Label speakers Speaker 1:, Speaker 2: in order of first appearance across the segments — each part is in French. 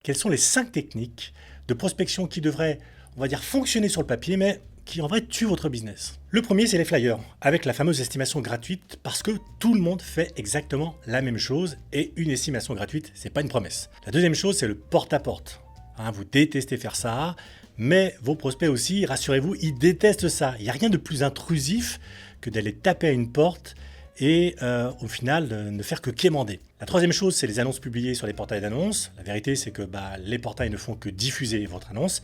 Speaker 1: quelles sont les 5 techniques de prospection qui devraient, on va dire, fonctionner sur le papier, mais qui en vrai tuent votre business. Le premier, c'est les flyers, avec la fameuse estimation gratuite, parce que tout le monde fait exactement la même chose, et une estimation gratuite, c'est pas une promesse. La deuxième chose, c'est le porte-à-porte. Vous détestez faire ça, mais vos prospects aussi, rassurez-vous, ils détestent ça. Il n'y a rien de plus intrusif que d'aller taper à une porte et au final ne faire que quémander. La troisième chose, c'est les annonces publiées sur les portails d'annonces. La vérité, c'est que les portails ne font que diffuser votre annonce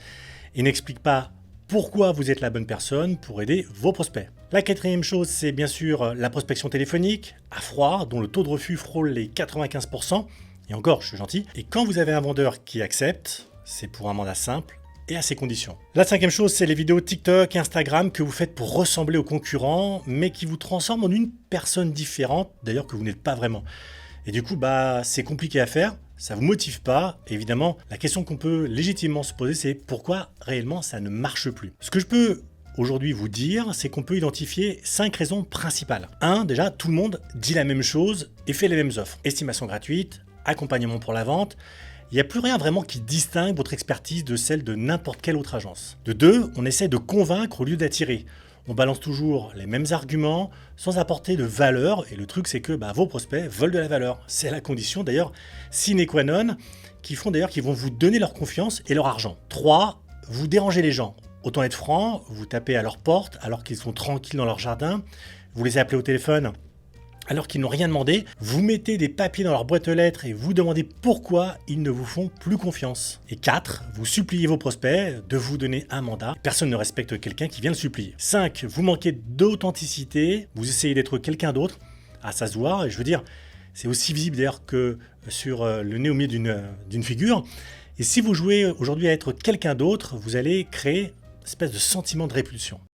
Speaker 1: et n'expliquent pas pourquoi vous êtes la bonne personne pour aider vos prospects. La quatrième chose, c'est bien sûr la prospection téléphonique, à froid, dont le taux de refus frôle les 95%. Et encore, je suis gentil. Et quand vous avez un vendeur qui accepte, c'est pour un mandat simple et à ses conditions. La cinquième chose, c'est les vidéos TikTok et Instagram que vous faites pour ressembler aux concurrents, mais qui vous transforment en une personne différente, d'ailleurs que vous n'êtes pas vraiment. Et du coup, c'est compliqué à faire, ça ne vous motive pas. Évidemment, la question qu'on peut légitimement se poser, c'est pourquoi réellement ça ne marche plus. Ce que je peux aujourd'hui vous dire, c'est qu'on peut identifier 5 raisons principales. 1, déjà, tout le monde dit la même chose et fait les mêmes offres. Estimation gratuite, accompagnement pour la vente. Il n'y a plus rien vraiment qui distingue votre expertise de celle de n'importe quelle autre agence. De 2, on essaie de convaincre au lieu d'attirer. On balance toujours les mêmes arguments sans apporter de valeur. Et le truc, c'est que vos prospects veulent de la valeur. C'est la condition d'ailleurs sine qua non qui vont vous donner leur confiance et leur argent. 3, vous dérangez les gens. Autant être franc, vous tapez à leur porte alors qu'ils sont tranquilles dans leur jardin. Vous les appelez au téléphone alors qu'ils n'ont rien demandé, vous mettez des papiers dans leur boîte aux lettres et vous demandez pourquoi ils ne vous font plus confiance. Et 4, vous suppliez vos prospects de vous donner un mandat. Personne ne respecte quelqu'un qui vient le supplier. 5, vous manquez d'authenticité, vous essayez d'être quelqu'un d'autre. Ça se voit, et je veux dire, c'est aussi visible d'ailleurs que sur le nez au milieu d'une figure. Et si vous jouez aujourd'hui à être quelqu'un d'autre, vous allez créer une espèce de sentiment de répulsion.